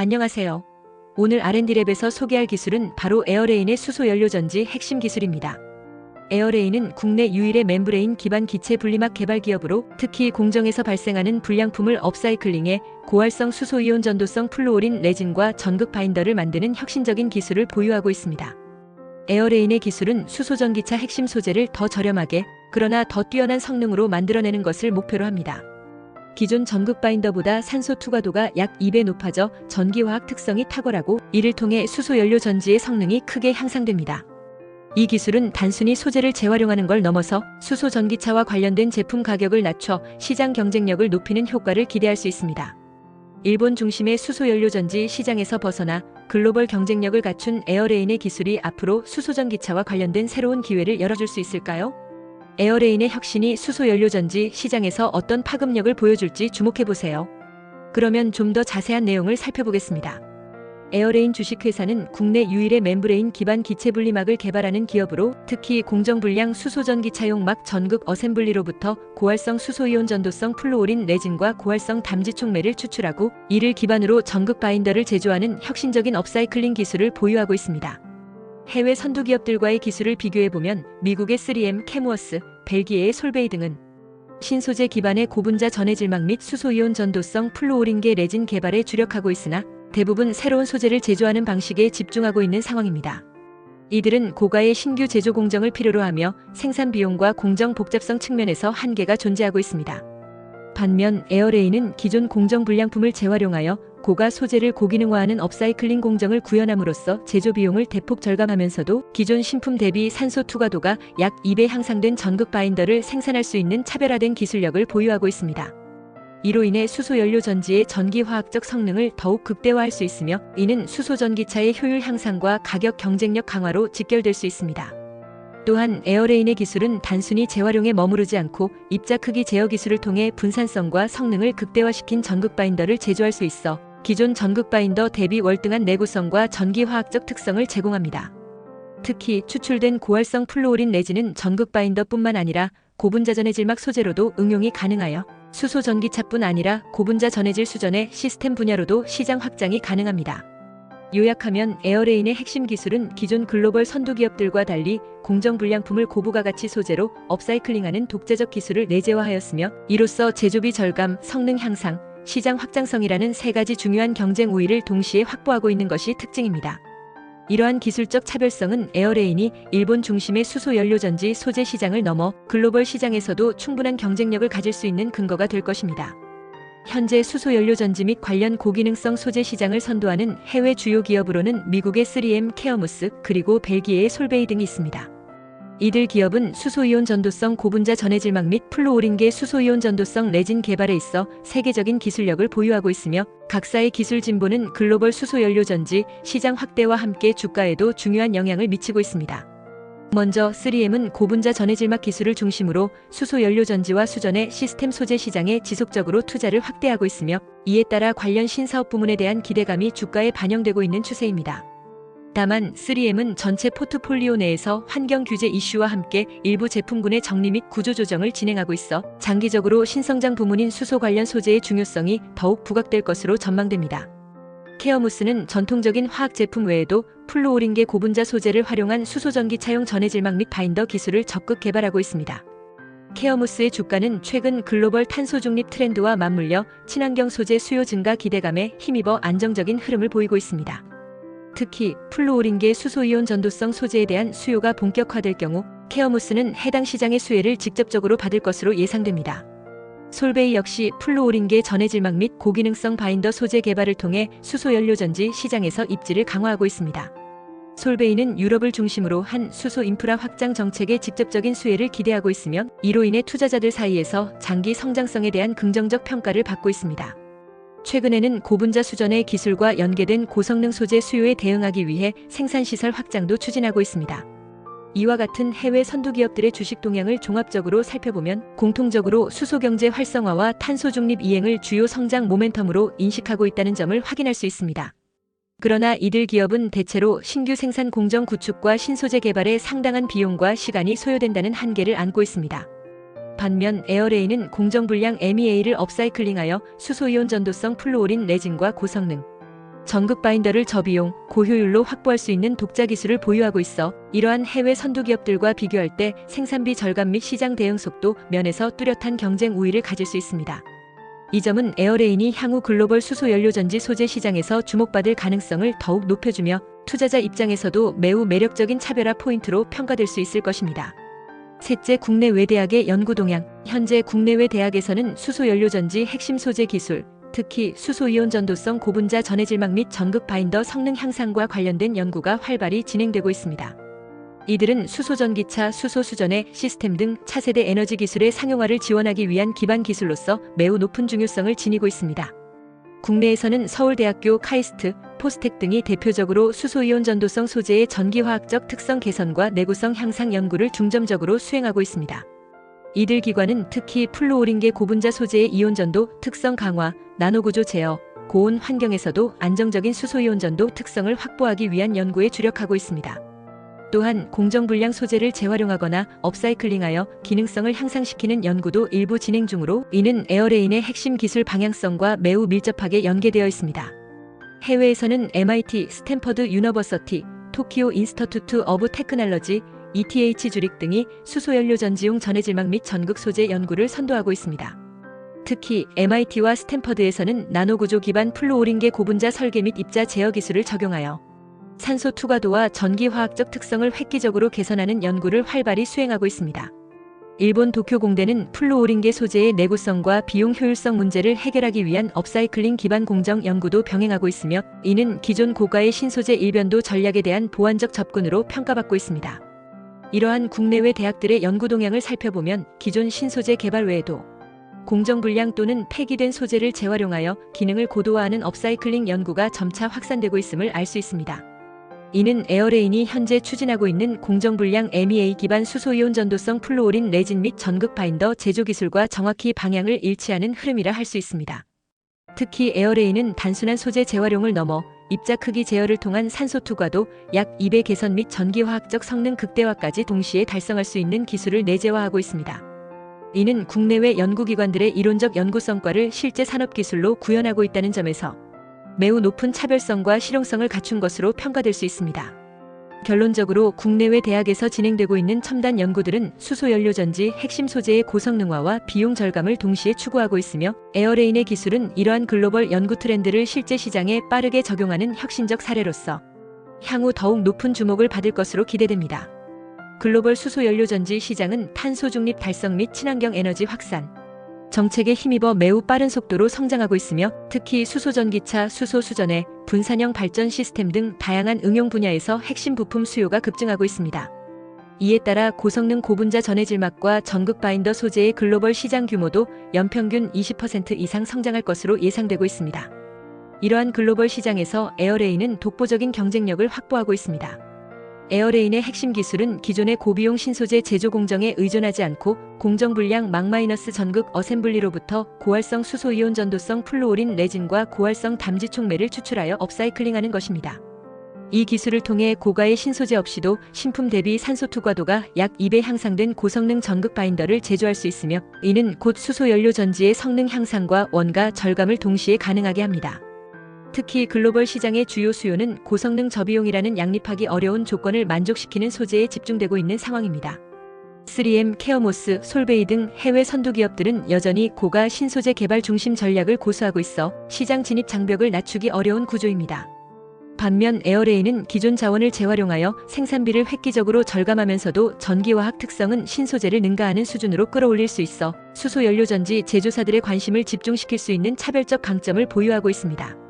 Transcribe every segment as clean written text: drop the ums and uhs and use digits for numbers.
안녕하세요. 오늘 R&D랩에서 소개할 기술은 바로 에어레인의 수소연료전지 핵심 기술입니다. 에어레인은 국내 유일의 멤브레인 기반 기체 분리막 개발 기업으로 특히 공정에서 발생하는 불량품을 업사이클링해 고활성 수소이온 전도성 플루오린 레진과 전극 바인더를 만드는 혁신적인 기술을 보유하고 있습니다. 에어레인의 기술은 수소전기차 핵심 소재를 더 저렴하게 그러나 더 뛰어난 성능으로 만들어내는 것을 목표로 합니다. 기존 전극 바인더보다 산소 투과도가 약 2배 높아져 전기화학 특성이 탁월하고 이를 통해 수소연료 전지의 성능이 크게 향상됩니다. 이 기술은 단순히 소재를 재활용하는 걸 넘어서 수소 전기차와 관련된 제품 가격을 낮춰 시장 경쟁력을 높이는 효과를 기대할 수 있습니다. 일본 중심의 수소연료 전지 시장에서 벗어나 글로벌 경쟁력을 갖춘 에어레인의 기술이 앞으로 수소전기차와 관련된 새로운 기회를 열어줄 수 있을까요? 에어레인의 혁신이 수소연료전지 시장에서 어떤 파급력을 보여줄지 주목해보세요. 그러면 좀 더 자세한 내용을 살펴보겠습니다. 에어레인 주식회사는 국내 유일의 멤브레인 기반 기체 분리막을 개발하는 기업으로 특히 공정불량 수소전기차용 막 전극 어셈블리로부터 고활성 수소이온 전도성 플루오린 레진과 고활성 담지 촉매를 추출하고 이를 기반으로 전극 바인더를 제조하는 혁신적인 업사이클링 기술을 보유하고 있습니다. 해외 선두 기업들과의 기술을 비교해보면 미국의 3M, 캐무어스, 벨기에의 솔베이 등은 신소재 기반의 고분자 전해질막 및 수소이온 전도성 플루오린계 레진 개발에 주력하고 있으나 대부분 새로운 소재를 제조하는 방식에 집중하고 있는 상황입니다. 이들은 고가의 신규 제조 공정을 필요로 하며 생산 비용과 공정 복잡성 측면에서 한계가 존재하고 있습니다. 반면 에어레인은 기존 공정 불량품을 재활용하여 고가 소재를 고기능화하는 업사이클링 공정을 구현함으로써 제조 비용을 대폭 절감하면서도 기존 신품 대비 산소 투과도가 약 2배 향상된 전극 바인더를 생산할 수 있는 차별화된 기술력을 보유하고 있습니다. 이로 인해 수소연료 전지의 전기화학적 성능을 더욱 극대화할 수 있으며 이는 수소전기차의 효율 향상과 가격 경쟁력 강화로 직결될 수 있습니다. 또한 에어레인의 기술은 단순히 재활용에 머무르지 않고 입자 크기 제어 기술을 통해 분산성과 성능을 극대화시킨 전극 바인더를 제조할 수 있어 기존 전극 바인더 대비 월등한 내구성과 전기화학적 특성을 제공합니다. 특히 추출된 고활성 플루오린 레진은 전극 바인더뿐만 아니라 고분자 전해질막 소재로도 응용이 가능하여 수소 전기차뿐 아니라 고분자 전해질 수전의 시스템 분야로도 시장 확장이 가능합니다. 요약하면 에어레인의 핵심 기술은 기존 글로벌 선두 기업들과 달리 공정 불량품을 고부가 가치 소재로 업사이클링하는 독자적 기술을 내재화하였으며 이로써 제조비 절감, 성능 향상, 시장 확장성이라는 세 가지 중요한 경쟁 우위를 동시에 확보하고 있는 것이 특징입니다. 이러한 기술적 차별성은 에어레인이 일본 중심의 수소연료전지 소재 시장을 넘어 글로벌 시장에서도 충분한 경쟁력을 가질 수 있는 근거가 될 것입니다. 현재 수소연료전지 및 관련 고기능성 소재 시장을 선도하는 해외 주요 기업으로는 미국의 3M, 캐어무스, 그리고 벨기에의 솔베이 등이 있습니다. 이들 기업은 수소이온 전도성 고분자 전해질막 및 플루오린계 수소이온 전도성 레진 개발에 있어 세계적인 기술력을 보유하고 있으며 각사의 기술 진보는 글로벌 수소연료전지 시장 확대와 함께 주가에도 중요한 영향을 미치고 있습니다. 먼저 3M은 고분자 전해질막 기술을 중심으로 수소연료전지와 수전의 시스템 소재 시장에 지속적으로 투자를 확대하고 있으며 이에 따라 관련 신사업 부문에 대한 기대감이 주가에 반영되고 있는 추세입니다. 다만 3M은 전체 포트폴리오 내에서 환경 규제 이슈와 함께 일부 제품군의 정리 및 구조 조정을 진행하고 있어 장기적으로 신성장 부문인 수소 관련 소재의 중요성이 더욱 부각될 것으로 전망됩니다. 캐어무스는 전통적인 화학 제품 외에도 플루오린계 고분자 소재를 활용한 수소전기차용 전해질막 및 바인더 기술을 적극 개발하고 있습니다. 캐어무스의 주가는 최근 글로벌 탄소 중립 트렌드와 맞물려 친환경 소재 수요 증가 기대감에 힘입어 안정적인 흐름을 보이고 있습니다. 특히 플루오린계 수소이온 전도성 소재에 대한 수요가 본격화될 경우 캐어무스는 해당 시장의 수혜를 직접적으로 받을 것으로 예상됩니다. 솔베이 역시 플루오린계 전해질막 및 고기능성 바인더 소재 개발을 통해 수소연료전지 시장에서 입지를 강화하고 있습니다. 솔베이는 유럽을 중심으로 한 수소 인프라 확장 정책에 직접적인 수혜를 기대하고 있으며 이로 인해 투자자들 사이에서 장기 성장성에 대한 긍정적 평가를 받고 있습니다. 최근에는 고분자 수전의 기술과 연계된 고성능 소재 수요에 대응하기 위해 생산시설 확장도 추진하고 있습니다. 이와 같은 해외 선두 기업들의 주식 동향을 종합적으로 살펴보면 공통적으로 수소경제 활성화와 탄소 중립 이행을 주요 성장 모멘텀으로 인식하고 있다는 점을 확인할 수 있습니다. 그러나 이들 기업은 대체로 신규 생산 공정 구축과 신소재 개발에 상당한 비용과 시간이 소요된다는 한계를 안고 있습니다. 반면 에어레인은 공정불량 MEA를 업사이클링하여 수소이온 전도성 플루오린 레진과 고성능, 전극 바인더를 저비용, 고효율로 확보할 수 있는 독자 기술을 보유하고 있어 이러한 해외 선두 기업들과 비교할 때 생산비 절감 및 시장 대응 속도 면에서 뚜렷한 경쟁 우위를 가질 수 있습니다. 이 점은 에어레인이 향후 글로벌 수소 연료전지 소재 시장에서 주목받을 가능성을 더욱 높여주며 투자자 입장에서도 매우 매력적인 차별화 포인트로 평가될 수 있을 것입니다. 셋째, 국내외 대학의 연구 동향. 현재 국내외 대학에서는 수소 연료전지 핵심 소재 기술, 특히 수소이온 전도성 고분자 전해질막 및 전극 바인더 성능 향상과 관련된 연구가 활발히 진행되고 있습니다. 이들은 수소전기차, 수소수전의 시스템 등 차세대 에너지 기술의 상용화를 지원하기 위한 기반 기술로서 매우 높은 중요성을 지니고 있습니다. 국내에서는 서울대학교 카이스트, 포스텍 등이 대표적으로 수소이온 전도성 소재의 전기화학적 특성 개선과 내구성 향상 연구를 중점적으로 수행하고 있습니다. 이들 기관은 특히 플루오린계 고분자 소재의 이온 전도 특성 강화, 나노구조 제어, 고온 환경에서도 안정적인 수소이온 전도 특성을 확보하기 위한 연구에 주력하고 있습니다. 또한 공정불량 소재를 재활용하거나 업사이클링하여 기능성을 향상시키는 연구도 일부 진행 중으로 이는 에어레인의 핵심 기술 방향성과 매우 밀접하게 연계되어 있습니다. 해외에서는 MIT, 스탠퍼드 유니버시티, 토키오 인스터튜트 오브 테크놀로지, ETH 주릭 등이 수소연료 전지용 전해질막 및 전극 소재 연구를 선도하고 있습니다. 특히 MIT와 스탠퍼드에서는 나노구조 기반 플루오린계 고분자 설계 및 입자 제어 기술을 적용하여 산소 투과도와 전기화학적 특성을 획기적으로 개선하는 연구를 활발히 수행하고 있습니다. 일본 도쿄공대는 플루오린계 소재의 내구성과 비용 효율성 문제를 해결하기 위한 업사이클링 기반 공정 연구도 병행하고 있으며 이는 기존 고가의 신소재 일변도 전략에 대한 보완적 접근으로 평가받고 있습니다. 이러한 국내외 대학들의 연구 동향을 살펴보면 기존 신소재 개발 외에도 공정불량 또는 폐기된 소재를 재활용하여 기능을 고도화하는 업사이클링 연구가 점차 확산되고 있음을 알 수 있습니다. 이는 에어레인이 현재 추진하고 있는 공정불량 MEA 기반 수소이온 전도성 플루오린 레진 및 전극 바인더 제조 기술과 정확히 방향을 일치하는 흐름이라 할 수 있습니다. 특히 에어레인은 단순한 소재 재활용을 넘어 입자 크기 제어를 통한 산소 투과도 약 2배 개선 및 전기화학적 성능 극대화까지 동시에 달성할 수 있는 기술을 내재화하고 있습니다. 이는 국내외 연구기관들의 이론적 연구 성과를 실제 산업기술로 구현하고 있다는 점에서 매우 높은 차별성과 실용성을 갖춘 것으로 평가될 수 있습니다. 결론적으로 국내외 대학에서 진행되고 있는 첨단 연구들은 수소연료전지 핵심 소재의 고성능화와 비용 절감을 동시에 추구하고 있으며 에어레인의 기술은 이러한 글로벌 연구 트렌드를 실제 시장에 빠르게 적용하는 혁신적 사례로서 향후 더욱 높은 주목을 받을 것으로 기대됩니다. 글로벌 수소연료전지 시장은 탄소 중립 달성 및 친환경 에너지 확산 정책에 힘입어 매우 빠른 속도로 성장하고 있으며 특히 수소전기차, 수소수전의 분산형 발전 시스템 등 다양한 응용 분야에서 핵심 부품 수요가 급증하고 있습니다. 이에 따라 고성능 고분자 전해질막과 전극 바인더 소재의 글로벌 시장 규모도 연평균 20% 이상 성장할 것으로 예상되고 있습니다. 이러한 글로벌 시장에서 에어레인은 독보적인 경쟁력을 확보하고 있습니다. 에어레인의 핵심 기술은 기존의 고비용 신소재 제조 공정에 의존하지 않고 공정불량 망- 전극 어셈블리로부터 고활성 수소이온 전도성 플루오린 레진과 고활성 담지 촉매를 추출하여 업사이클링하는 것입니다. 이 기술을 통해 고가의 신소재 없이도 신품 대비 산소 투과도가 약 2배 향상된 고성능 전극 바인더를 제조할 수 있으며 이는 곧 수소연료 전지의 성능 향상과 원가 절감을 동시에 가능하게 합니다. 특히 글로벌 시장의 주요 수요는 고성능 저비용이라는 양립하기 어려운 조건을 만족시키는 소재에 집중되고 있는 상황입니다. 3M, 케어모스, 솔베이 등 해외 선두 기업들은 여전히 고가 신소재 개발 중심 전략을 고수하고 있어 시장 진입 장벽을 낮추기 어려운 구조입니다. 반면 에어레인은 기존 자원을 재활용하여 생산비를 획기적으로 절감하면서도 전기화학 특성은 신소재를 능가하는 수준으로 끌어올릴 수 있어 수소연료전지 제조사들의 관심을 집중시킬 수 있는 차별적 강점을 보유하고 있습니다.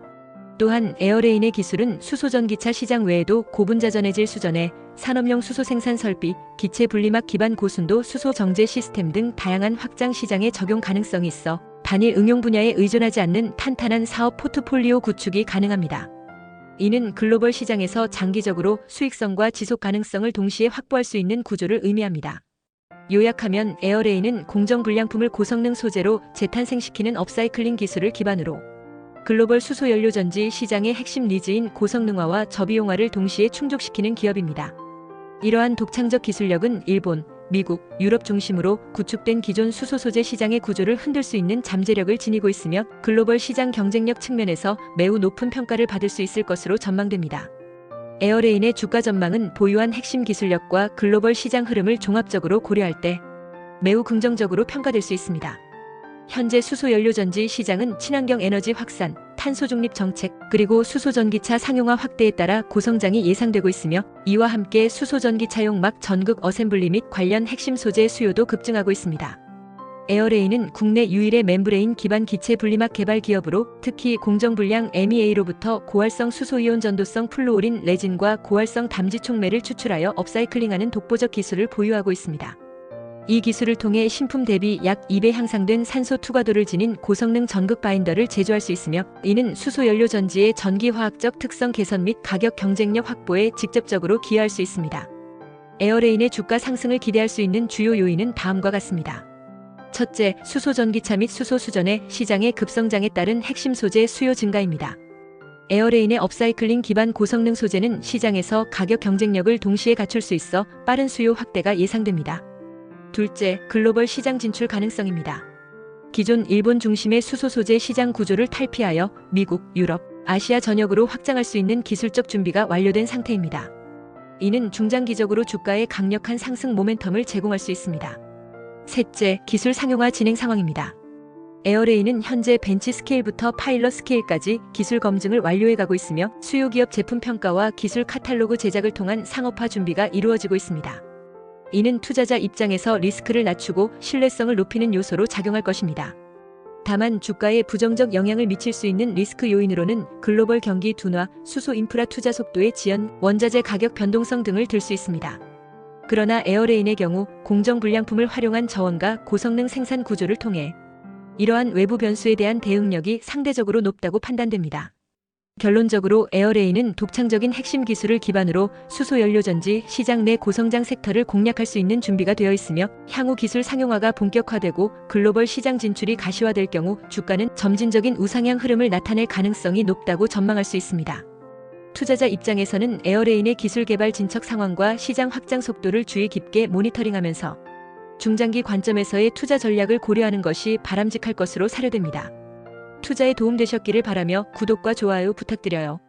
또한 에어레인의 기술은 수소전기차 시장 외에도 고분자 전해질 수전에 산업용 수소 생산 설비, 기체 분리막 기반 고순도 수소 정제 시스템 등 다양한 확장 시장에 적용 가능성이 있어 단일 응용 분야에 의존하지 않는 탄탄한 사업 포트폴리오 구축이 가능합니다. 이는 글로벌 시장에서 장기적으로 수익성과 지속 가능성을 동시에 확보할 수 있는 구조를 의미합니다. 요약하면 에어레인은 공정불량품을 고성능 소재로 재탄생시키는 업사이클링 기술을 기반으로 글로벌 수소연료전지 시장의 핵심 니즈인 고성능화와 저비용화를 동시에 충족시키는 기업입니다. 이러한 독창적 기술력은 일본, 미국, 유럽 중심으로 구축된 기존 수소 소재 시장의 구조를 흔들 수 있는 잠재력을 지니고 있으며 글로벌 시장 경쟁력 측면에서 매우 높은 평가를 받을 수 있을 것으로 전망됩니다. 에어레인의 주가 전망은 보유한 핵심 기술력과 글로벌 시장 흐름을 종합적으로 고려할 때 매우 긍정적으로 평가될 수 있습니다. 현재 수소연료전지 시장은 친환경 에너지 확산, 탄소 중립 정책, 그리고 수소전기차 상용화 확대에 따라 고성장이 예상되고 있으며 이와 함께 수소전기차용 막 전극 어셈블리 및 관련 핵심 소재 수요도 급증하고 있습니다. 에어레인은 국내 유일의 멤브레인 기반 기체 분리막 개발 기업으로 특히 공정불량 MEA로부터 고활성 수소이온 전도성 플루오린 레진과 고활성 담지 촉매를 추출하여 업사이클링하는 독보적 기술을 보유하고 있습니다. 이 기술을 통해 신품 대비 약 2배 향상된 산소 투과도를 지닌 고성능 전극 바인더를 제조할 수 있으며 이는 수소연료 전지의 전기화학적 특성 개선 및 가격 경쟁력 확보에 직접적으로 기여할 수 있습니다. 에어레인의 주가 상승을 기대할 수 있는 주요 요인은 다음과 같습니다. 첫째, 수소전기차 및 수소수전의 시장의 급성장에 따른 핵심 소재 수요 증가입니다. 에어레인의 업사이클링 기반 고성능 소재는 시장에서 가격 경쟁력을 동시에 갖출 수 있어 빠른 수요 확대가 예상됩니다. 둘째, 글로벌 시장 진출 가능성입니다. 기존 일본 중심의 수소 소재 시장 구조를 탈피하여 미국, 유럽, 아시아 전역으로 확장할 수 있는 기술적 준비가 완료된 상태입니다. 이는 중장기적으로 주가에 강력한 상승 모멘텀을 제공할 수 있습니다. 셋째, 기술 상용화 진행 상황입니다. 에어레인은 현재 벤치 스케일부터 파일럿 스케일까지 기술 검증을 완료해가고 있으며 수요 기업 제품 평가와 기술 카탈로그 제작을 통한 상업화 준비가 이루어지고 있습니다. 이는 투자자 입장에서 리스크를 낮추고 신뢰성을 높이는 요소로 작용할 것입니다. 다만 주가에 부정적 영향을 미칠 수 있는 리스크 요인으로는 글로벌 경기 둔화, 수소 인프라 투자 속도의 지연, 원자재 가격 변동성 등을 들 수 있습니다. 그러나 에어레인의 경우 공정 불량품을 활용한 저원과 고성능 생산 구조를 통해 이러한 외부 변수에 대한 대응력이 상대적으로 높다고 판단됩니다. 결론적으로 에어레인은 독창적인 핵심 기술을 기반으로 수소연료전지 시장 내 고성장 섹터를 공략할 수 있는 준비가 되어 있으며 향후 기술 상용화가 본격화되고 글로벌 시장 진출이 가시화될 경우 주가는 점진적인 우상향 흐름을 나타낼 가능성이 높다고 전망할 수 있습니다. 투자자 입장에서는 에어레인의 기술 개발 진척 상황과 시장 확장 속도를 주의 깊게 모니터링하면서 중장기 관점에서의 투자 전략을 고려하는 것이 바람직할 것으로 사료됩니다. 투자에 도움되셨기를 바라며 구독과 좋아요 부탁드려요.